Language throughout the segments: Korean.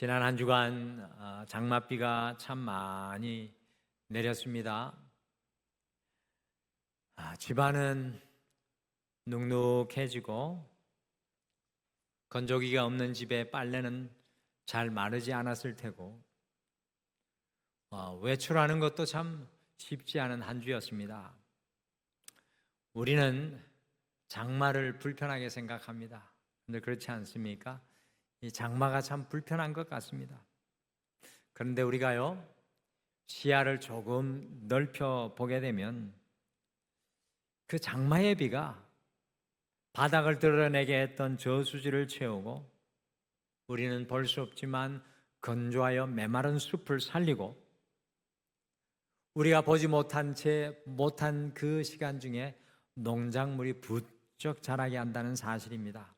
지난 한 주간 장맛비가 참 많이 내렸습니다. 집안은 눅눅해지고 건조기가 없는 집에 빨래는 잘 마르지 않았을 테고 외출하는 것도 참 쉽지 않은 한 주였습니다. 우리는 장마를 불편하게 생각합니다. 그런데 그렇지 않습니까? 이 장마가 참 불편한 것 같습니다. 그런데 우리가요, 시야를 조금 넓혀 보게 되면 그 장마의 비가 바닥을 드러내게 했던 저수지를 채우고 우리는 볼 수 없지만 건조하여 메마른 숲을 살리고 우리가 보지 못한 그 시간 중에 농작물이 부쩍 자라게 한다는 사실입니다.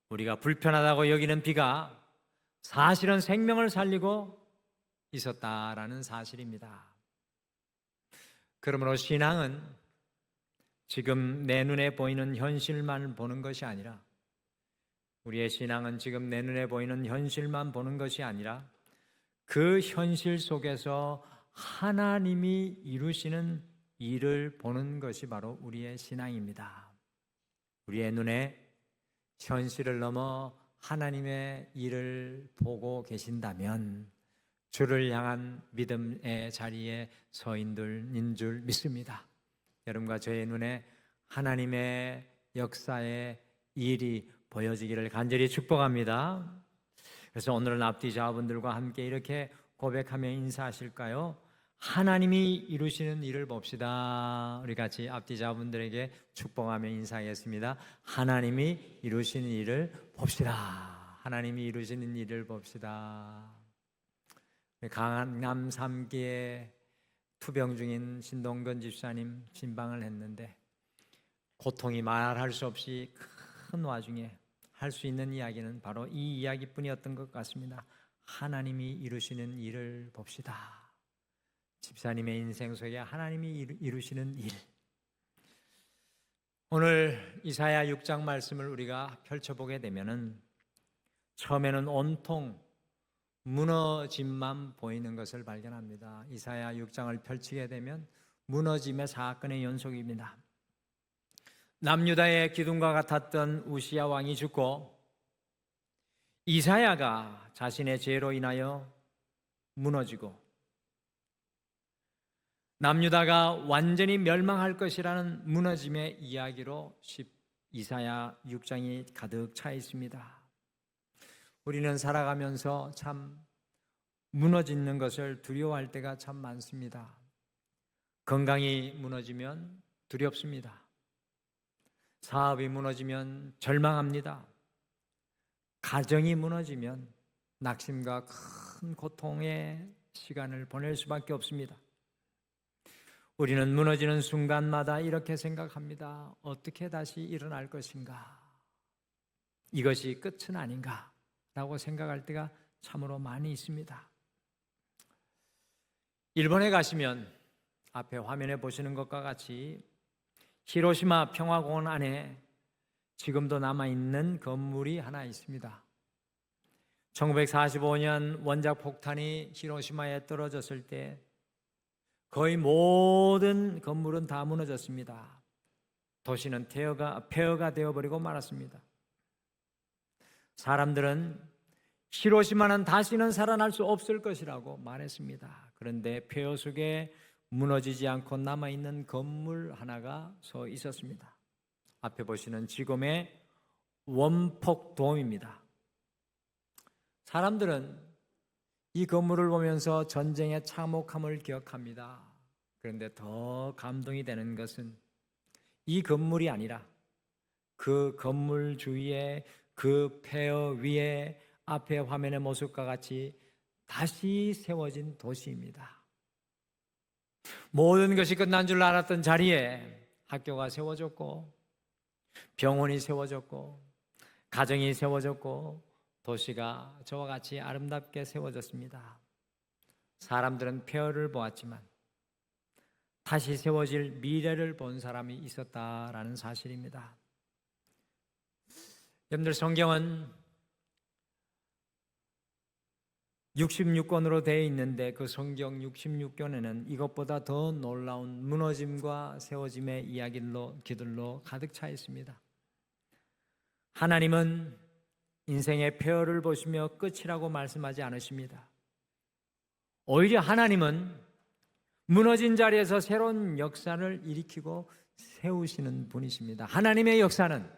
우리가 불편하다고 여기는 비가 사실은 생명을 살리고 있었다라는 사실입니다. 그러므로 신앙은 지금 내 눈에 보이는 현실만 보는 것이 아니라 우리의 신앙은 지금 내 눈에 보이는 현실만 보는 것이 아니라 그 현실 속에서 하나님이 이루시는 일을 보는 것이 바로 우리의 신앙입니다. 우리의 눈에 현실을 넘어 하나님의 일을 보고 계신다면 주를 향한 믿음의 자리에 서인들인 줄 믿습니다. 여러분과 저의 눈에 하나님의 역사의 일이 보여지기를 간절히 축복합니다. 그래서 오늘은 앞뒤 자분들과 함께 이렇게 고백하며 인사하실까요? 하나님이 이루시는 일을 봅시다. 우리 같이 앞뒤 자분들에게 축복하며 인사하겠습니다. 하나님이 이루시는 일을 봅시다. 하나님이 이루시는 일을 봅시다. 강남 3기에 투병 중인 신동건 집사님 신방을 했는데 고통이 말할 수 없이 큰 와중에 할 수 있는 이야기는 바로 이 이야기뿐이었던 것 같습니다. 하나님이 이루시는 일을 봅시다. 집사님의 인생 속에 하나님이 이루시는 일. 오늘 이사야 6장 말씀을 우리가 펼쳐보게 되면은 처음에는 온통 무너짐만 보이는 것을 발견합니다. 이사야 6장을 펼치게 되면 무너짐의 사건의 연속입니다. 남유다의 기둥과 같았던 우시야 왕이 죽고 이사야가 자신의 죄로 인하여 무너지고 남유다가 완전히 멸망할 것이라는 무너짐의 이야기로 이사야 6장이 가득 차 있습니다. 우리는 살아가면서 참 무너지는 것을 두려워할 때가 참 많습니다. 건강이 무너지면 두렵습니다. 사업이 무너지면 절망합니다. 가정이 무너지면 낙심과 큰 고통의 시간을 보낼 수밖에 없습니다. 우리는 무너지는 순간마다 이렇게 생각합니다. 어떻게 다시 일어날 것인가? 이것이 끝은 아닌가? 라고 생각할 때가 참으로 많이 있습니다. 일본에 가시면 앞에 화면에 보시는 것과 같이 히로시마 평화공원 안에 지금도 남아있는 건물이 하나 있습니다. 1945년 원작 폭탄이 히로시마에 떨어졌을 때 거의 모든 건물은 다 무너졌습니다. 도시는 폐허가 되어버리고 말았습니다. 사람들은 히로시마는 다시는 살아날 수 없을 것이라고 말했습니다. 그런데 폐허 속에 무너지지 않고 남아있는 건물 하나가 서 있었습니다. 앞에 보시는 지금의 원폭돔입니다. 사람들은 이 건물을 보면서 전쟁의 참혹함을 기억합니다. 그런데 더 감동이 되는 것은 이 건물이 아니라 그 건물 주위에 그 폐허 위에 앞에 화면의 모습과 같이 다시 세워진 도시입니다. 모든 것이 끝난 줄 알았던 자리에 학교가 세워졌고 병원이 세워졌고 가정이 세워졌고 도시가 저와 같이 아름답게 세워졌습니다. 사람들은 폐허를 보았지만 다시 세워질 미래를 본 사람이 있었다라는 사실입니다. 여러분들 성경은 66권으로 되어 있는데 그 성경 66권에는 이것보다 더 놀라운 무너짐과 세워짐의 이야기들로 가득 차 있습니다. 하나님은 인생의 폐허를 보시며 끝이라고 말씀하지 않으십니다. 오히려 하나님은 무너진 자리에서 새로운 역사를 일으키고 세우시는 분이십니다. 하나님의 역사는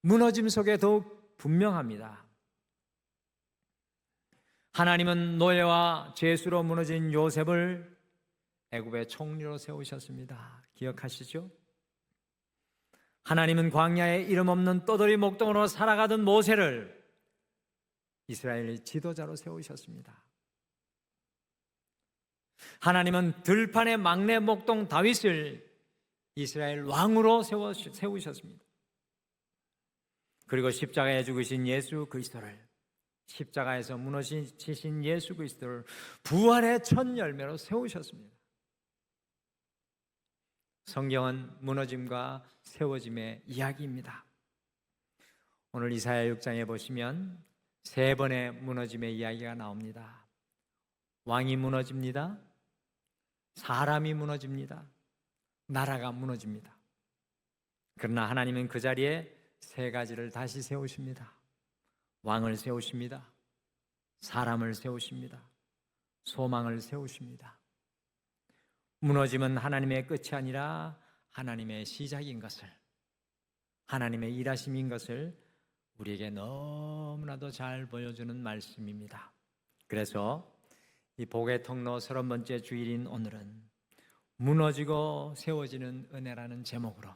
무너짐 속에 더욱 분명합니다. 하나님은 노예와 죄수로 무너진 요셉을 애굽의 총리로 세우셨습니다. 기억하시죠? 하나님은 광야에 이름 없는 떠돌이 목동으로 살아가던 모세를 이스라엘의 지도자로 세우셨습니다. 하나님은 들판의 막내 목동 다윗을 이스라엘 왕으로 세우셨습니다. 그리고 십자가에 죽으신 예수 그리스도를, 십자가에서 무너지신 예수 그리스도를 부활의 첫 열매로 세우셨습니다. 성경은 무너짐과 세워짐의 이야기입니다. 오늘 이사야 6장에 보시면 세 번의 무너짐의 이야기가 나옵니다. 왕이 무너집니다. 사람이 무너집니다. 나라가 무너집니다. 그러나 하나님은 그 자리에 세 가지를 다시 세우십니다. 왕을 세우십니다. 사람을 세우십니다. 소망을 세우십니다. 무너짐은 하나님의 끝이 아니라 하나님의 시작인 것을, 하나님의 일하심인 것을 우리에게 너무나도 잘 보여주는 말씀입니다. 그래서 이 복의 통로 30번째 주일인 오늘은 무너지고 세워지는 은혜라는 제목으로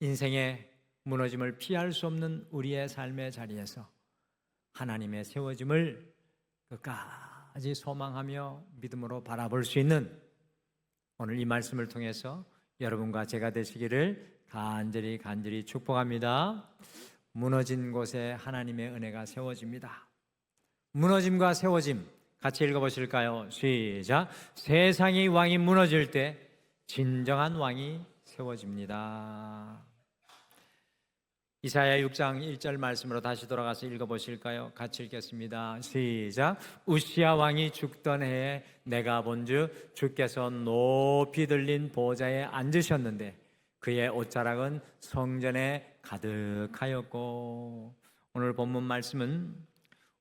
인생의 무너짐을 피할 수 없는 우리의 삶의 자리에서 하나님의 세워짐을 끝까지 소망하며 믿음으로 바라볼 수 있는 오늘 이 말씀을 통해서 여러분과 제가 되시기를 간절히 축복합니다. 무너진 곳에 하나님의 은혜가 세워집니다. 무너짐과 세워짐 같이 읽어보실까요? 시작. 세상의 왕이 무너질 때 진정한 왕이 세워집니다. 이사야 6장 1절 말씀으로 다시 돌아가서 읽어보실까요? 같이 읽겠습니다. 시작. 우시야 왕이 죽던 해에 내가 본즉 주께서 높이 들린 보좌에 앉으셨는데 그의 옷자락은 성전에 가득하였고. 오늘 본문 말씀은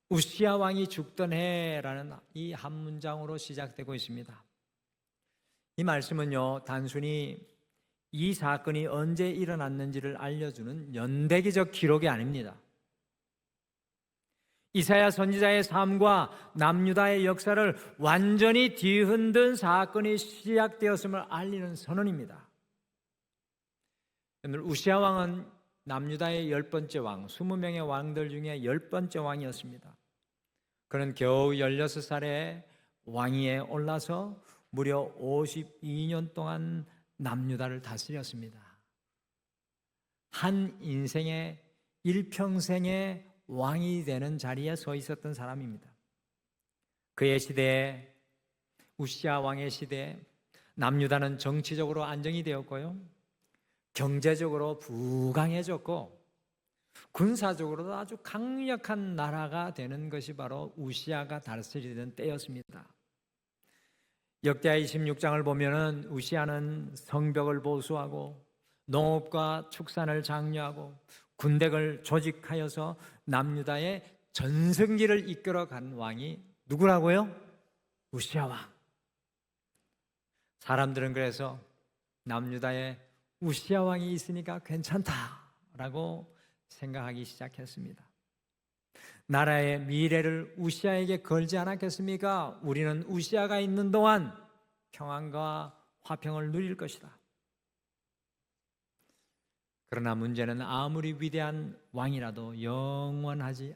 우시야 왕이 죽던 해라는 이 한 문장으로 시작되고 있습니다. 이 말씀은요, 단순히 이 사건이 언제 일어났는지를 알려주는 연대기적 기록이 아닙니다. 이사야 선지자의 삶과 남유다의 역사를 완전히 뒤흔든 사건이 시작되었음을 알리는 선언입니다. 우시야 왕은 남유다의 10번째 왕, 20명의 왕들 중에 10번째 왕이었습니다. 그는 겨우 16살에 왕위에 올라서 무려 52년 동안 남유다를 다스렸습니다. 한 인생의 일평생의 왕이 되는 자리에 서 있었던 사람입니다. 그의 시대에, 우시야 왕의 시대에 남유다는 정치적으로 안정이 되었고요, 경제적으로 부강해졌고 군사적으로도 아주 강력한 나라가 되는 것이 바로 우시야가 다스리던 때였습니다. 역대하 26장을 보면은 우시야는 성벽을 보수하고 농업과 축산을 장려하고 군대를 조직하여서 남유다의 전성기를 이끌어간 왕이 누구라고요? 우시야 왕. 사람들은 그래서 남유다에 우시야 왕이 있으니까 괜찮다라고 생각하기 시작했습니다. 나라의 미래를 우시야에게 걸지 않았겠습니까? 우리는 우시야가 있는 동안 평안과 화평을 누릴 것이다. 그러나 문제는 아무리 위대한 왕이라도 영원하지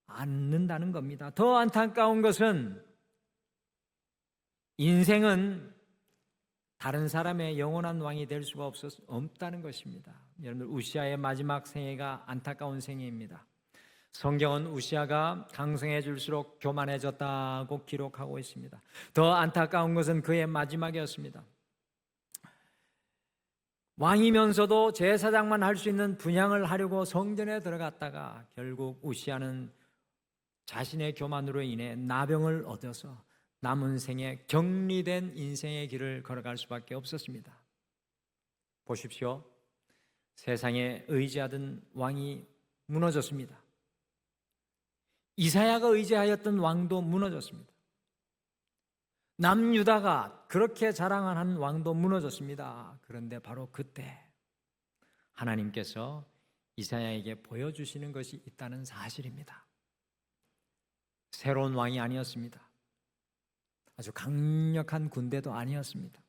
않는다는 겁니다. 더 안타까운 것은 인생은 다른 사람의 영원한 왕이 될 수가 없다는 것입니다. 여러분, 우시야의 마지막 생애가 안타까운 생애입니다. 성경은 우시야가 강성해질수록 교만해졌다고 기록하고 있습니다. 더 안타까운 것은 그의 마지막이었습니다. 왕이면서도 제사장만 할 수 있는 분향을 하려고 성전에 들어갔다가 결국 우시야는 자신의 교만으로 인해 나병을 얻어서 남은 생에 격리된 인생의 길을 걸어갈 수밖에 없었습니다. 보십시오. 세상에 의지하던 왕이 무너졌습니다. 이사야가 의지하였던 왕도 무너졌습니다. 남유다가 그렇게 자랑한 왕도 무너졌습니다. 그런데 바로 그때 하나님께서 이사야에게 보여주시는 것이 있다는 사실입니다. 새로운 왕이 아니었습니다. 아주 강력한 군대도 아니었습니다.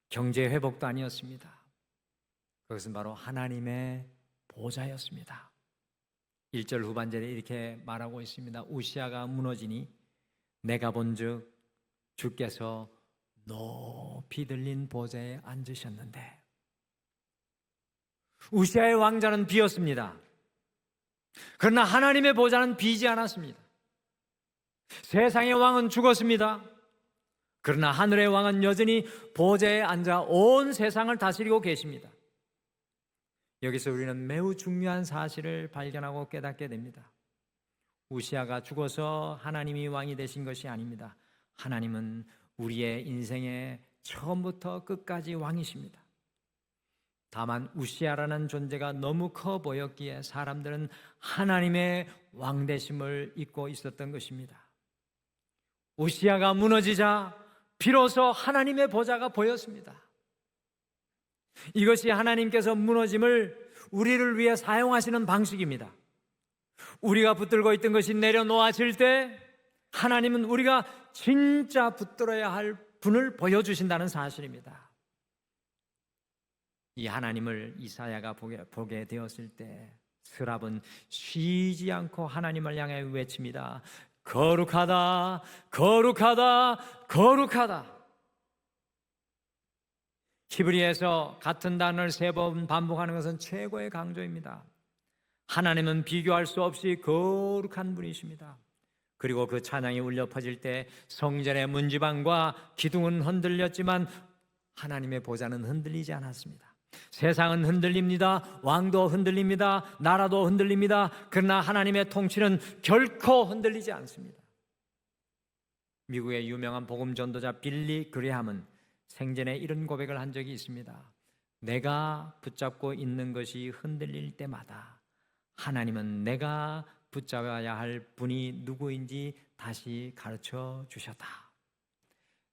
경제 회복도 아니었습니다. 그것은 바로 하나님의 보좌였습니다. 1절 후반절에 이렇게 말하고 있습니다. 우시아가 무너지니 내가 본즉 주께서 높이 들린 보좌에 앉으셨는데, 우시아의 왕자는 비었습니다. 그러나 하나님의 보좌는 비지 않았습니다. 세상의 왕은 죽었습니다. 그러나 하늘의 왕은 여전히 보좌에 앉아 온 세상을 다스리고 계십니다. 여기서 우리는 매우 중요한 사실을 발견하고 깨닫게 됩니다. 우시아가 죽어서 하나님이 왕이 되신 것이 아닙니다. 하나님은 우리의 인생의 처음부터 끝까지 왕이십니다. 다만 우시아라는 존재가 너무 커 보였기에 사람들은 하나님의 왕되심을 잊고 있었던 것입니다. 우시아가 무너지자 비로소 하나님의 보좌가 보였습니다. 이것이 하나님께서 무너짐을 우리를 위해 사용하시는 방식입니다. 우리가 붙들고 있던 것이 내려놓아질 때 하나님은 우리가 진짜 붙들어야 할 분을 보여주신다는 사실입니다. 이 하나님을 이사야가 보게 되었을 때 스랍은 쉬지 않고 하나님을 향해 외칩니다. 거룩하다, 거룩하다, 거룩하다. 히브리에서 같은 단어를 3번 반복하는 것은 최고의 강조입니다. 하나님은 비교할 수 없이 거룩한 분이십니다. 그리고 그 찬양이 울려 퍼질 때 성전의 문지방과 기둥은 흔들렸지만 하나님의 보좌는 흔들리지 않았습니다. 세상은 흔들립니다. 왕도 흔들립니다. 나라도 흔들립니다. 그러나 하나님의 통치는 결코 흔들리지 않습니다. 미국의 유명한 복음 전도자 빌리 그레함은 생전에 이런 고백을 한 적이 있습니다. 내가 붙잡고 있는 것이 흔들릴 때마다 하나님은 내가 붙잡아야 할 분이 누구인지 다시 가르쳐 주셨다.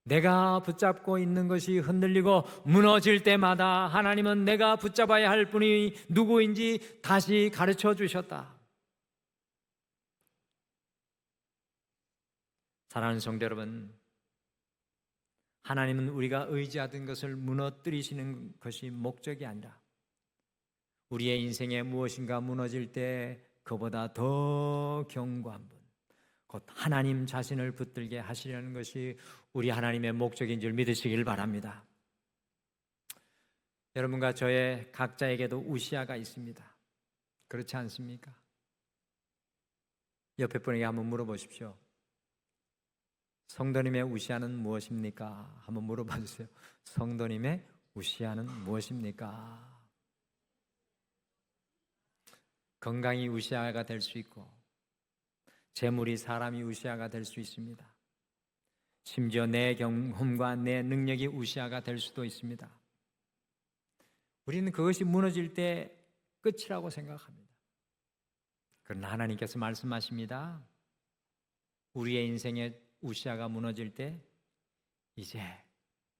내가 붙잡고 있는 것이 흔들리고 무너질 때마다 하나님은 내가 붙잡아야 할 분이 누구인지 다시 가르쳐 주셨다. 사랑하는 성도 여러분, 하나님은 우리가 의지하던 것을 무너뜨리시는 것이 목적이 아니라 우리의 인생에 무엇인가 무너질 때 그보다 더 견고한 분, 곧 하나님 자신을 붙들게 하시려는 것이 우리 하나님의 목적인 줄 믿으시길 바랍니다. 여러분과 저의 각자에게도 우시아가 있습니다. 그렇지 않습니까? 옆에 분에게 한번 물어보십시오. 성도님의 우시아는 무엇입니까? 한번 물어봐 주세요. 성도님의 우시아는 무엇입니까? 건강이 우시아가 될 수 있고 재물이 사람이 우시아가 될 수 있습니다. 심지어 내 경험과 내 능력이 우시아가 될 수도 있습니다. 우리는 그것이 무너질 때 끝이라고 생각합니다. 그러나 하나님께서 말씀하십니다. 우리의 인생에 우시아가 무너질 때 이제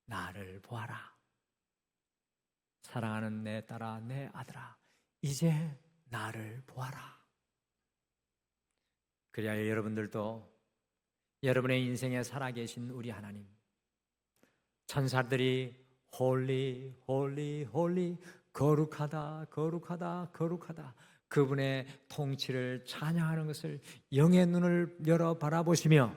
나를 보아라. 사랑하는 내 딸아, 내 아들아, 이제 나를 보아라. 그래야 여러분들도 여러분의 인생에 살아계신 우리 하나님, 천사들이 홀리 홀리 홀리 거룩하다 거룩하다 거룩하다 그분의 통치를 찬양하는 것을 영의 눈을 열어 바라보시며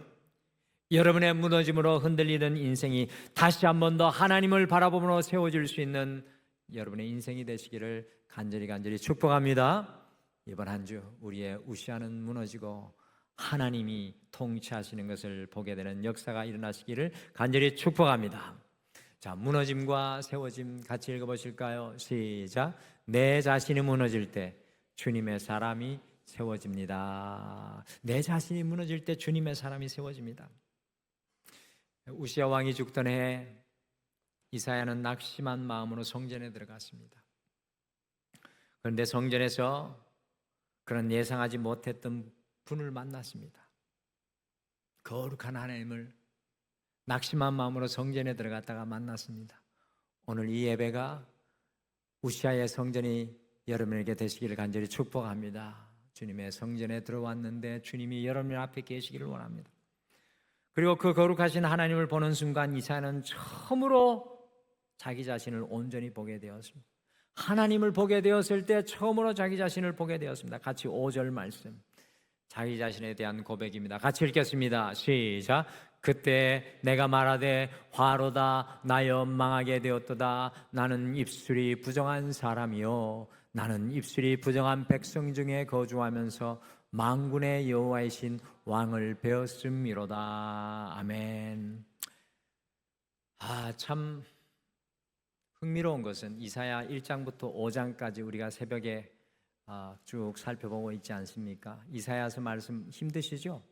여러분의 무너짐으로 흔들리던 인생이 다시 한 번 더 하나님을 바라보므로 세워질 수 있는 여러분의 인생이 되시기를 간절히 축복합니다. 이번 한 주 우리의 우시아는 무너지고 하나님이 통치하시는 것을 보게 되는 역사가 일어나시기를 간절히 축복합니다. 자, 무너짐과 세워짐 같이 읽어보실까요? 시작. 내 자신이 무너질 때 주님의 사람이 세워집니다. 내 자신이 무너질 때 주님의 사람이 세워집니다. 우시야 왕이 죽던 해 이사야는 낙심한 마음으로 성전에 들어갔습니다. 그런데 성전에서 그런 예상하지 못했던 분을 만났습니다. 거룩한 하나님을 낙심한 마음으로 성전에 들어갔다가 만났습니다. 오늘 이 예배가 우시아의 성전이 여러분에게 되시기를 간절히 축복합니다. 주님의 성전에 들어왔는데 주님이 여러분 앞에 계시기를 원합니다. 그리고 그 거룩하신 하나님을 보는 순간 이사야는 처음으로 자기 자신을 온전히 보게 되었습니다. 하나님을 보게 되었을 때 처음으로 자기 자신을 보게 되었습니다. 같이 5절 말씀, 자기 자신에 대한 고백입니다. 같이 읽겠습니다. 시작. 그때 내가 말하되 화로다 나여 망하게 되었도다. 나는 입술이 부정한 사람이요 나는 입술이 부정한 백성 중에 거주하면서 만군의 여호와이신 왕을 배웠음이로다. 아멘. 참 흥미로운 것은 이사야 1장부터 5장까지 우리가 새벽에 쭉 살펴보고 있지 않습니까? 이사야서 말씀 힘드시죠?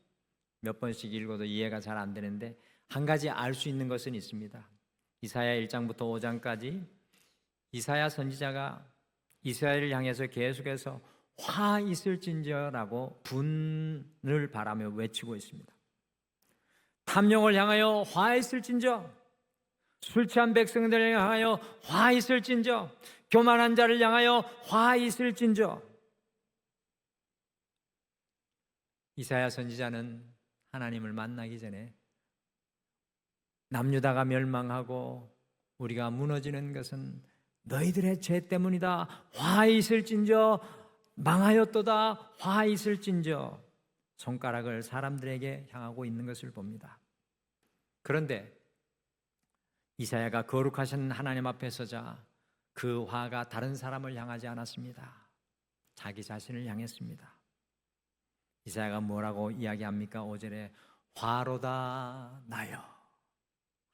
몇 번씩 읽어도 이해가 잘 안 되는데 한 가지 알 수 있는 것은 있습니다. 이사야 1장부터 5장까지 이사야 선지자가 이스라엘을 향해서 계속해서 화 있을진저라고 분을 바라며 외치고 있습니다. 탐욕을 향하여 화 있을진저, 술 취한 백성들을 향하여 화 있을진저, 교만한 자를 향하여 화 있을진저. 이사야 선지자는 하나님을 만나기 전에 남유다가 멸망하고 우리가 무너지는 것은 너희들의 죄 때문이다. 화 있을진저, 망하였도다. 화 있을진저. 손가락을 사람들에게 향하고 있는 것을 봅니다. 그런데 이사야가 거룩하신 하나님 앞에 서자 그 화가 다른 사람을 향하지 않았습니다. 자기 자신을 향했습니다. 이사야가 뭐라고 이야기합니까? 5절에 화로다 나여.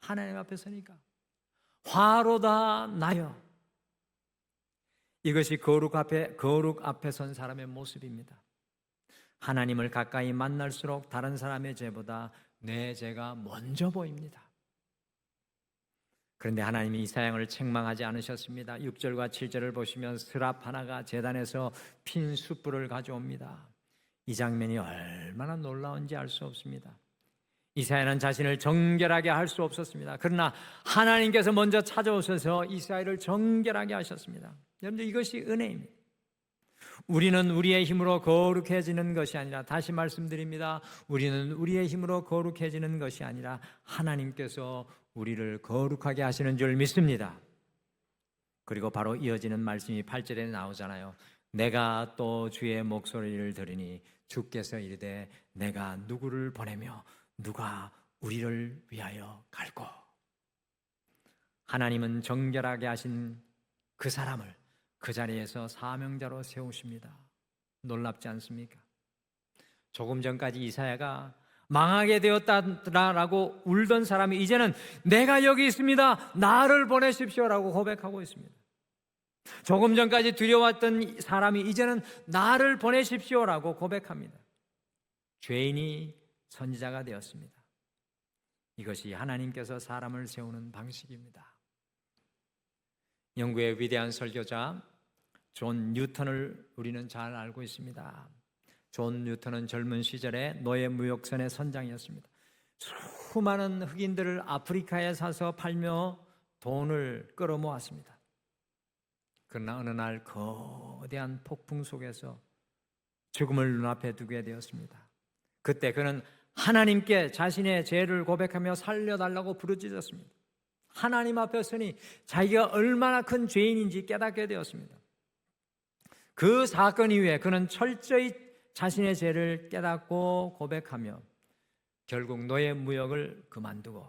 하나님 앞에 서니까 화로다 나여. 이것이 거룩 앞에 선 사람의 모습입니다. 하나님을 가까이 만날수록 다른 사람의 죄보다 내 죄가 먼저 보입니다. 그런데 하나님이 이사야를 책망하지 않으셨습니다. 6절과 7절을 보시면 스랍 하나가 제단에서 핀 숯불을 가져옵니다. 이 장면이 얼마나 놀라운지 알 수 없습니다. 이사야는 자신을 정결하게 할 수 없었습니다. 그러나 하나님께서 먼저 찾아오셔서 이사야를 정결하게 하셨습니다. 여러분들 이것이 은혜입니다. 우리는 우리의 힘으로 거룩해지는 것이 아니라, 다시 말씀드립니다. 우리는 우리의 힘으로 거룩해지는 것이 아니라 하나님께서 우리를 거룩하게 하시는 줄 믿습니다. 그리고 바로 이어지는 말씀이 8절에 나오잖아요. 내가 또 주의 목소리를 들으니 주께서 이르되 내가 누구를 보내며 누가 우리를 위하여 갈고. 하나님은 정결하게 하신 그 사람을 그 자리에서 사명자로 세우십니다. 놀랍지 않습니까? 조금 전까지 이사야가 망하게 되었다라고 울던 사람이 이제는 내가 여기 있습니다. 나를 보내십시오라고 고백하고 있습니다. 조금 전까지 두려웠던 사람이 이제는 나를 보내십시오라고 고백합니다. 죄인이 선지자가 되었습니다. 이것이 하나님께서 사람을 세우는 방식입니다. 영국의 위대한 설교자 존 뉴턴을 우리는 잘 알고 있습니다. 존 뉴턴은 젊은 시절에 노예 무역선의 선장이었습니다. 수많은 흑인들을 아프리카에 사서 팔며 돈을 끌어모았습니다. 그러나 어느 날 거대한 폭풍 속에서 죽음을 눈앞에 두게 되었습니다. 그때 그는 하나님께 자신의 죄를 고백하며 살려달라고 부르짖었습니다. 하나님 앞에 서니 자기가 얼마나 큰 죄인인지 깨닫게 되었습니다. 그 사건 이후에 그는 철저히 자신의 죄를 깨닫고 고백하며 결국 노예 무역을 그만두고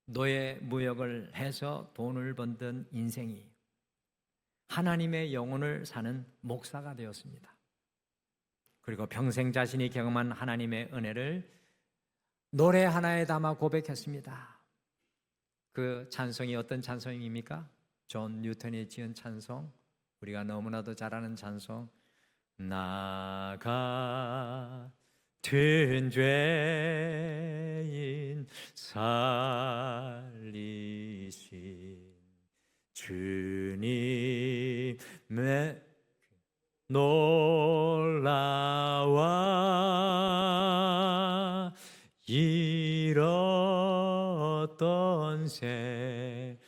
노예 무역을 해서 돈을 번던 인생이 하나님의 영혼을 사는 목사가 되었습니다. 그리고 평생 자신이 경험한 하나님의 은혜를 노래 하나에 담아 고백했습니다. 그 찬송이 어떤 찬송입니까? 존 뉴턴이 지은 찬송, 우리가 너무나도 잘 아는 찬송, 나 같은 죄인 살리신 주님의 놀라와 잃었던 생명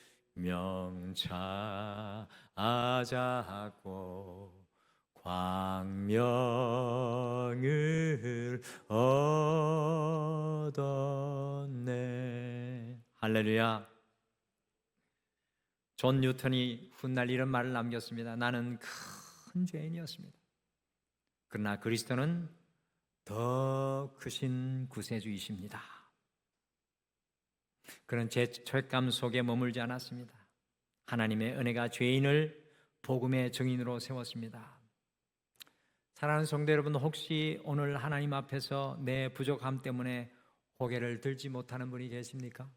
찾아고 광명을 얻었네. 할렐루야. 존 뉴턴이 훗날 이런 말을 남겼습니다. 나는 큰 죄인이었습니다. 그러나 그리스도는 더 크신 구세주이십니다. 그런 제 죄감 속에 머물지 않았습니다. 하나님의 은혜가 죄인을 복음의 증인으로 세웠습니다. 사랑하는 성도 여러분, 혹시 오늘 하나님 앞에서 내 부족함 때문에 고개를 들지 못하는 분이 계십니까?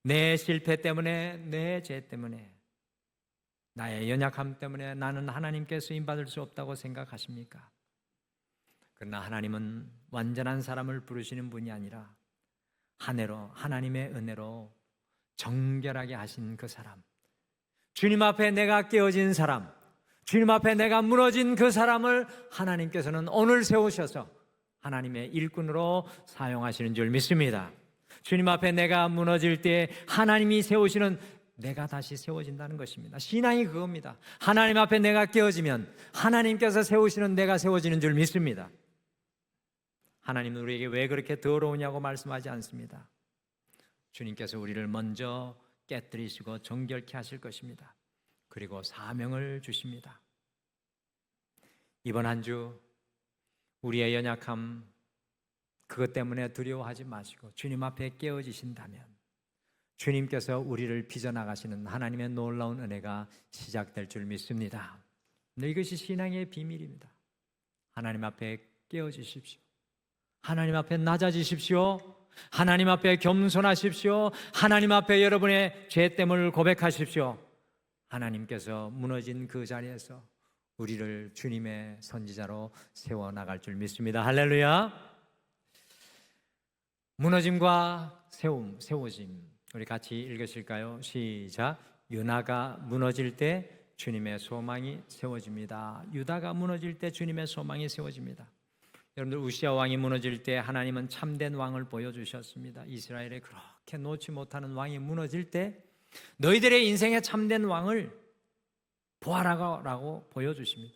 내 실패 때문에, 내 죄 때문에, 나의 연약함 때문에 나는 하나님께 쓰임받을 수 없다고 생각하십니까? 그러나 하나님은 완전한 사람을 부르시는 분이 아니라 한 해로, 하나님의 은혜로 정결하게 하신 그 사람, 주님 앞에 내가 깨어진 사람, 주님 앞에 내가 무너진 그 사람을 하나님께서는 오늘 세우셔서 하나님의 일꾼으로 사용하시는 줄 믿습니다. 주님 앞에 내가 무너질 때 하나님이 세우시는 내가 다시 세워진다는 것입니다. 신앙이 그겁니다. 하나님 앞에 내가 깨어지면 하나님께서 세우시는 내가 세워지는 줄 믿습니다. 하나님은 우리에게 왜 그렇게 더러우냐고 말씀하지 않습니다. 주님께서 우리를 먼저 깨뜨리시고 정결케 하실 것입니다. 그리고 사명을 주십니다. 이번 한 주 우리의 연약함 그것 때문에 두려워하지 마시고 주님 앞에 깨어지신다면 주님께서 우리를 빚어나가시는 하나님의 놀라운 은혜가 시작될 줄 믿습니다. 이것이 신앙의 비밀입니다. 하나님 앞에 깨어지십시오. 하나님 앞에 낮아지십시오. 하나님 앞에 겸손하십시오. 하나님 앞에 여러분의 죄됨을 고백하십시오. 하나님께서 무너진 그 자리에서 우리를 주님의 선지자로 세워나갈 줄 믿습니다. 할렐루야. 무너짐과 세워짐 우리 같이 읽으실까요? 시작. 유다가 무너질 때 주님의 소망이 세워집니다. 유다가 무너질 때 주님의 소망이 세워집니다. 여러분들, 우시아 왕이 무너질 때 하나님은 참된 왕을 보여주셨습니다. 이스라엘에 그렇게 놓지 못하는 왕이 무너질 때 너희들의 인생에 참된 왕을 보아라고 보여주십니다.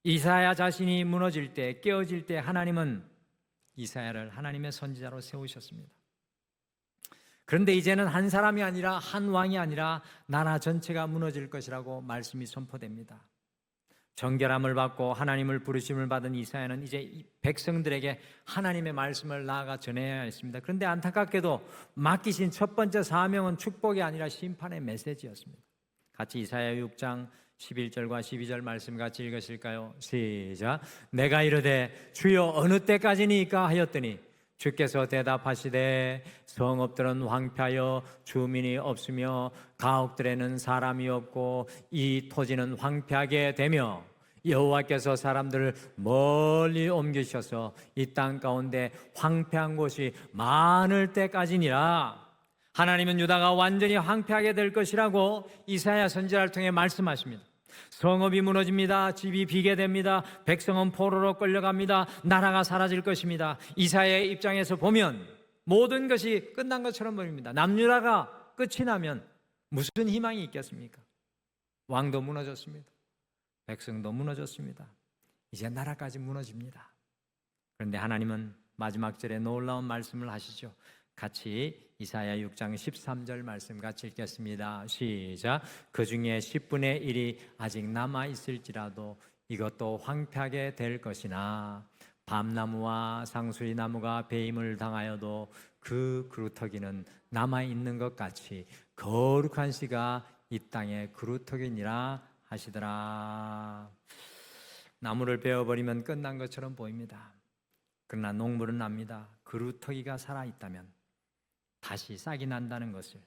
이사야 자신이 무너질 때, 깨어질 때 하나님은 이사야를 하나님의 선지자로 세우셨습니다. 그런데 이제는 한 사람이 아니라 한 왕이 아니라 나라 전체가 무너질 것이라고 말씀이 선포됩니다. 정결함을 받고 하나님을 부르심을 받은 이사야는 이제 백성들에게 하나님의 말씀을 나아가 전해야 했습니다. 그런데 안타깝게도 맡기신 첫 번째 사명은 축복이 아니라 심판의 메시지였습니다. 같이 이사야 6장 11절과 12절 말씀 같이 읽으실까요? 시작. 내가 이르되 주여 어느 때까지니까 하였더니 주께서 대답하시되 성읍들은 황폐하여 주민이 없으며 가옥들에는 사람이 없고 이 토지는 황폐하게 되며 여호와께서 사람들을 멀리 옮기셔서 이 땅 가운데 황폐한 곳이 많을 때까지니라. 하나님은 유다가 완전히 황폐하게 될 것이라고 이사야 선지자를 통해 말씀하십니다. 성읍이 무너집니다. 집이 비게 됩니다. 백성은 포로로 끌려갑니다. 나라가 사라질 것입니다. 이사야의 입장에서 보면 모든 것이 끝난 것처럼 보입니다. 남유다가 끝이 나면 무슨 희망이 있겠습니까? 왕도 무너졌습니다. 백성도 무너졌습니다. 이제 나라까지 무너집니다. 그런데 하나님은 마지막 절에 놀라운 말씀을 하시죠. 같이 이사야 6장 13절 말씀 같이 읽겠습니다. 시작. 그 중에 10분의 1이 아직 남아있을지라도 이것도 황폐하게 될 것이나 밤나무와 상수리 나무가 배임을 당하여도 그 그루터기는 남아있는 것 같이 거룩한 씨가 이 땅의 그루터기니라 하시더라. 나무를 베어버리면 끝난 것처럼 보입니다. 그러나 농물은 납니다. 그루터기가 살아있다면 다시 싹이 난다는 것을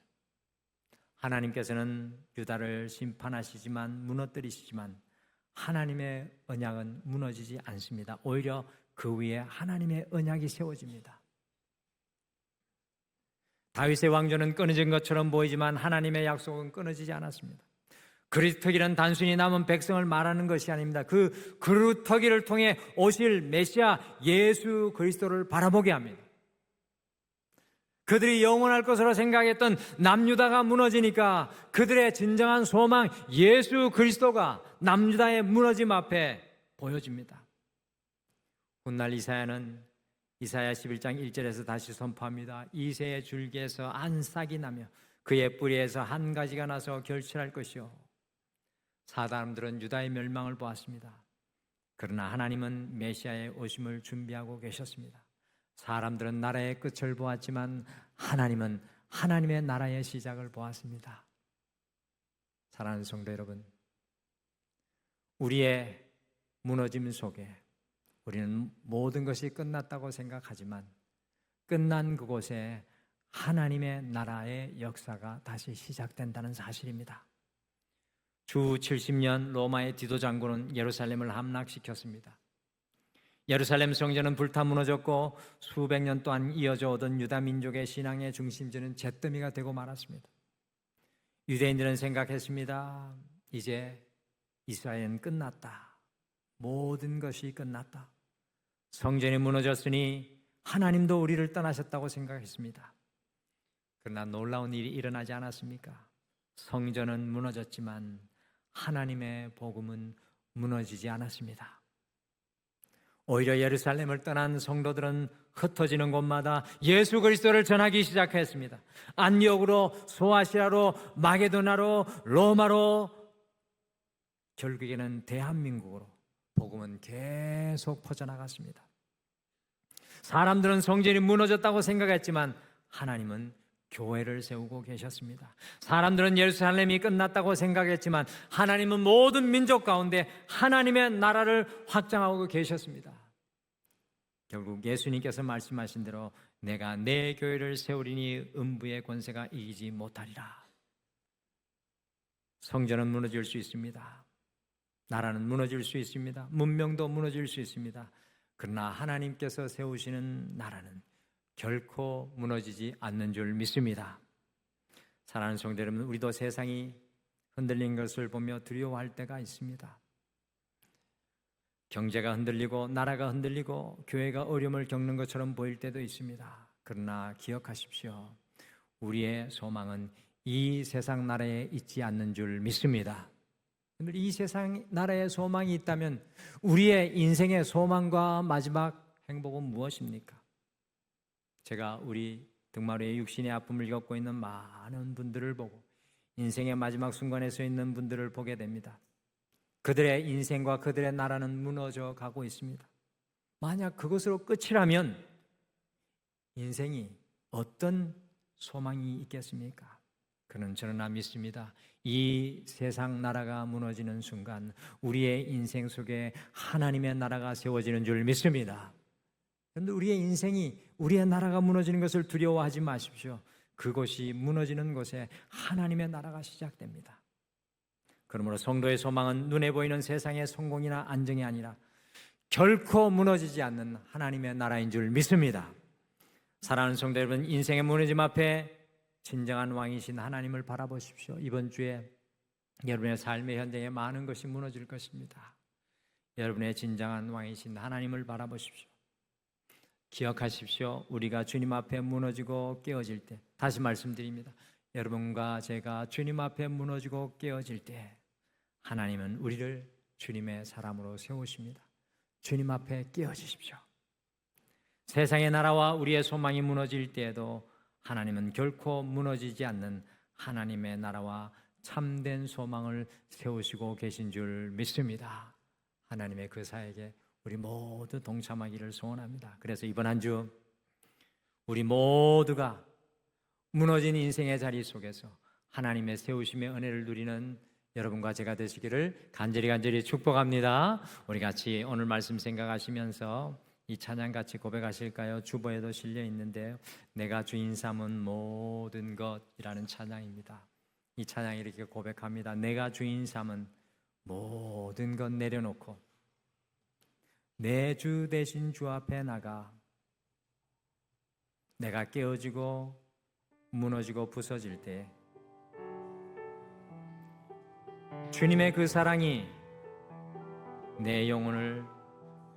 하나님께서는 유다를 심판하시지만 무너뜨리시지만 하나님의 언약은 무너지지 않습니다. 오히려 그 위에 하나님의 언약이 세워집니다. 다윗의 왕조는 끊어진 것처럼 보이지만 하나님의 약속은 끊어지지 않았습니다. 그루터기는 단순히 남은 백성을 말하는 것이 아닙니다. 그 그루터기를 통해 오실 메시아 예수 그리스도를 바라보게 합니다. 그들이 영원할 것으로 생각했던 남유다가 무너지니까 그들의 진정한 소망 예수 그리스도가 남유다의 무너짐 앞에 보여집니다. 훗날 이사야는 이사야 11장 1절에서 다시 선포합니다. 이새의 줄기에서 한 싹이 나며 그의 뿌리에서 한 가지가 나서 결실할 것이요. 사람들은 유다의 멸망을 보았습니다. 그러나 하나님은 메시아의 오심을 준비하고 계셨습니다. 사람들은 나라의 끝을 보았지만 하나님은 하나님의 나라의 시작을 보았습니다. 사랑하는 성도 여러분, 우리의 무너짐 속에 우리는 모든 것이 끝났다고 생각하지만 끝난 그곳에 하나님의 나라의 역사가 다시 시작된다는 사실입니다. 주 70년 로마의 디도 장군은 예루살렘을 함락시켰습니다. 예루살렘 성전은 불타 무너졌고 수백 년 동안 이어져 오던 유다 민족의 신앙의 중심지는 잿더미가 되고 말았습니다. 유대인들은 생각했습니다. 이제 이스라엘은 끝났다. 모든 것이 끝났다. 성전이 무너졌으니 하나님도 우리를 떠나셨다고 생각했습니다. 그러나 놀라운 일이 일어나지 않았습니까? 성전은 무너졌지만 하나님의 복음은 무너지지 않았습니다. 오히려 예루살렘을 떠난 성도들은 흩어지는 곳마다 예수 그리스도를 전하기 시작했습니다. 안디옥으로, 소아시아로, 마게도나로, 로마로, 결국에는 대한민국으로 복음은 계속 퍼져나갔습니다. 사람들은 성전이 무너졌다고 생각했지만 하나님은 교회를 세우고 계셨습니다. 사람들은 예루살렘이 끝났다고 생각했지만 하나님은 모든 민족 가운데 하나님의 나라를 확장하고 계셨습니다. 결국 예수님께서 말씀하신 대로 내가 내 교회를 세우리니 음부의 권세가 이기지 못하리라. 성전은 무너질 수 있습니다. 나라는 무너질 수 있습니다. 문명도 무너질 수 있습니다. 그러나 하나님께서 세우시는 나라는 결코 무너지지 않는 줄 믿습니다. 사랑하는 성도 여러분, 우리도 세상이 흔들린 것을 보며 두려워할 때가 있습니다. 경제가 흔들리고 나라가 흔들리고 교회가 어려움을 겪는 것처럼 보일 때도 있습니다. 그러나 기억하십시오. 우리의 소망은 이 세상 나라에 있지 않는 줄 믿습니다. 이 세상 나라에 소망이 있다면 우리의 인생의 소망과 마지막 행복은 무엇입니까? 제가 우리 등말 위에 육신의 아픔을 겪고 있는 많은 분들을 보고 인생의 마지막 순간에 서 있는 분들을 보게 됩니다. 그들의 인생과 그들의 나라는 무너져 가고 있습니다. 만약 그것으로 끝이라면 인생이 어떤 소망이 있겠습니까? 저는 믿습니다. 이 세상 나라가 무너지는 순간 우리의 인생 속에 하나님의 나라가 세워지는 줄 믿습니다. 그런데 우리의 인생이 우리의 나라가 무너지는 것을 두려워하지 마십시오. 그곳이 무너지는 곳에 하나님의 나라가 시작됩니다. 그러므로 성도의 소망은 눈에 보이는 세상의 성공이나 안정이 아니라 결코 무너지지 않는 하나님의 나라인 줄 믿습니다. 사랑하는 성도 여러분, 인생의 무너짐 앞에 진정한 왕이신 하나님을 바라보십시오. 이번 주에 여러분의 삶의 현장에 많은 것이 무너질 것입니다. 여러분의 진정한 왕이신 하나님을 바라보십시오. 기억하십시오. 우리가 주님 앞에 무너지고 깨어질 때, 다시 말씀드립니다. 여러분과 제가 주님 앞에 무너지고 깨어질 때 하나님은 우리를 주님의 사람으로 세우십니다. 주님 앞에 깨어지십시오. 세상의 나라와 우리의 소망이 무너질 때에도 하나님은 결코 무너지지 않는 하나님의 나라와 참된 소망을 세우시고 계신 줄 믿습니다. 하나님의 그 사역에 우리 모두 동참하기를 소원합니다. 그래서 이번 한 주 우리 모두가 무너진 인생의 자리 속에서 하나님의 세우심의 은혜를 누리는 여러분과 제가 되시기를 간절히 축복합니다. 우리 같이 오늘 말씀 생각하시면서 이 찬양 같이 고백하실까요? 주보에도 실려 있는데요. 내가 주인 삼은 모든 것이라는 찬양입니다. 이 찬양이 이렇게 고백합니다. 내가 주인 삼은 모든 것 내려놓고 내 주 대신 주 앞에 나가 내가 깨어지고 무너지고 부서질 때 주님의 그 사랑이 내 영혼을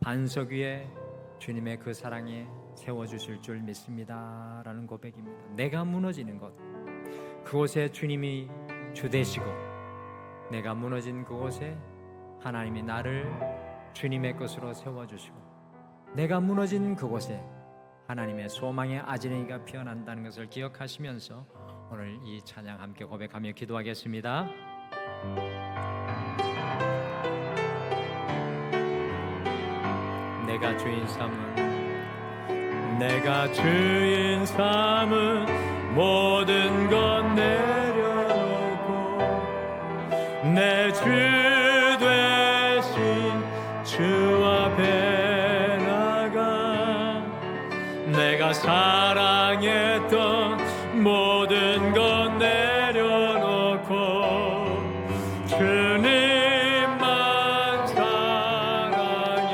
반석 위에 주님의 그 사랑에 세워주실 줄 믿습니다 라는 고백입니다. 내가 무너지는 곳, 그곳에 주님이 주 되시고 내가 무너진 그곳에 하나님이 나를 주님의 것으로 세워주시고 내가 무너진 그곳에 하나님의 소망의 아지랭이가 피어난다는 것을 기억하시면서 오늘 이 찬양 함께 고백하며 기도하겠습니다. 내가 주인 삼은 모든 것 내려놓고 내 주 되신 주 앞에 나가 내가 사랑했던 모든 것 내려놓고 주님만 사랑해.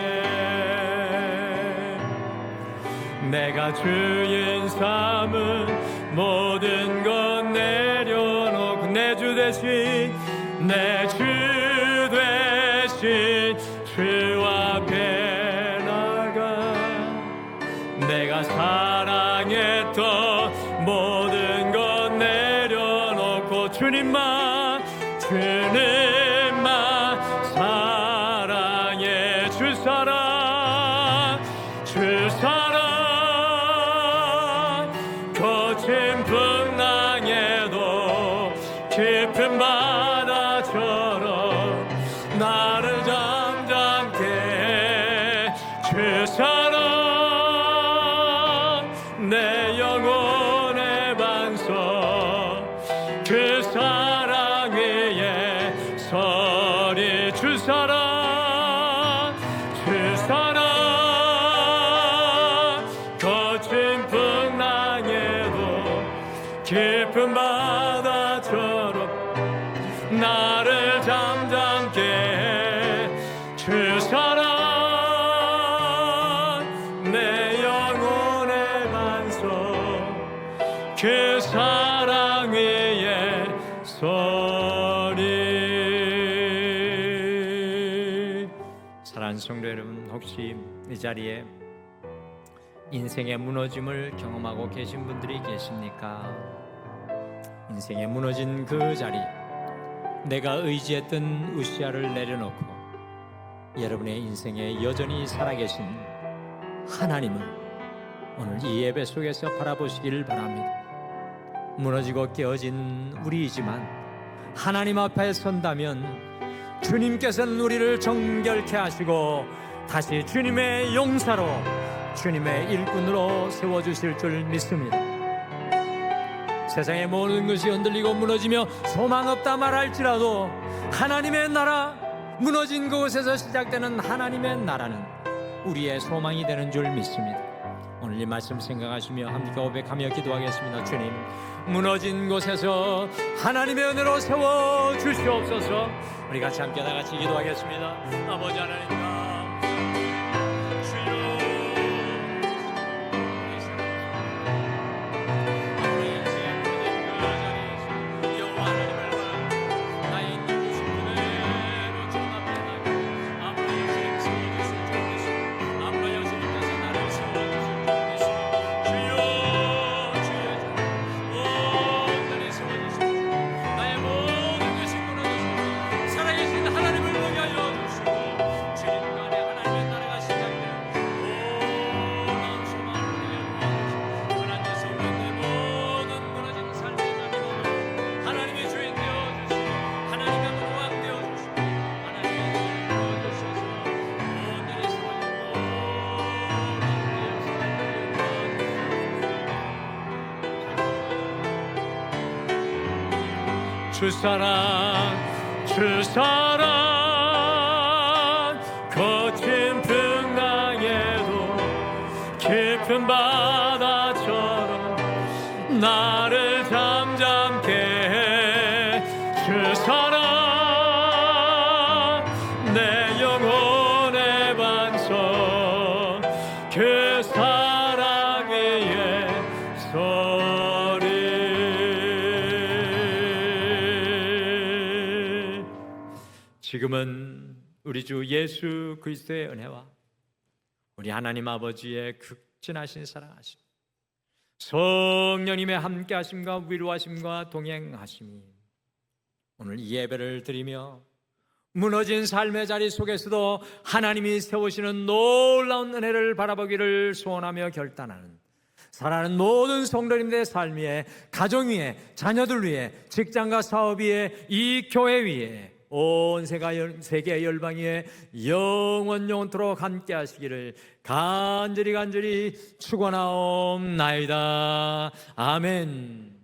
내가 주인 삼은 모든 것 내려놓고 내 주 대신 주 앞에 나가 내가 사랑했던 모든 것 내려놓고 주님만 사랑해. 주 사랑 거친 풍랑에도 깊은 바다처럼 나를 잠잠케 해. 주 사랑 내 영혼의 반석 그 사랑 위에 서리. 주 사랑 거친 풍랑에도 깊은 바다처럼 나를 잠잠케 해. 주 사랑 내 영혼의 반석 그 사랑 위에 서리. 사랑하는 성도 여러분, 혹시 이 자리에 인생의 무너짐을 경험하고 계신 분들이 계십니까? 인생의 무너진 그 자리, 내가 의지했던 으쌰를 내려놓고 여러분의 인생에 여전히 살아계신 하나님을 오늘 이 예배 속에서 바라보시기를 바랍니다. 무너지고 깨어진 우리이지만 하나님 앞에 선다면 주님께서는 우리를 정결케 하시고 다시 주님의 용사로 주님의 일꾼으로 세워주실 줄 믿습니다. 세상의 모든 것이 흔들리고 무너지며 소망 없다 말할지라도 하나님의 나라, 무너진 그곳에서 시작되는 하나님의 나라는 우리의 소망이 되는 줄 믿습니다. 오늘 이 말씀 생각하시며 함께 고백하며 기도하겠습니다. 주님, 무너진 곳에서 하나님의 은혜로 세워주시옵소서. 우리 같이 함께 나같이 기도하겠습니다. 아버지 하나님, 주 사랑 거친 풍랑에도 깊은 바다처럼 나를 잠잠케 해. 주 사랑 지금은 우리 주 예수 그리스도의 은혜와 우리 하나님 아버지의 극진하신 사랑하심, 성령님의 함께하심과 위로하심과 동행하심이 오늘 이 예배를 드리며 무너진 삶의 자리 속에서도 하나님이 세우시는 놀라운 은혜를 바라보기를 소원하며 결단하는 사랑하는 모든 성도님들의 삶 위에, 가정 위에, 자녀들 위에, 직장과 사업 위에, 이 교회 위에, 온 세계 열방 위에 영원토록 함께 하시기를 간절히 축원하옵나이다. 아멘.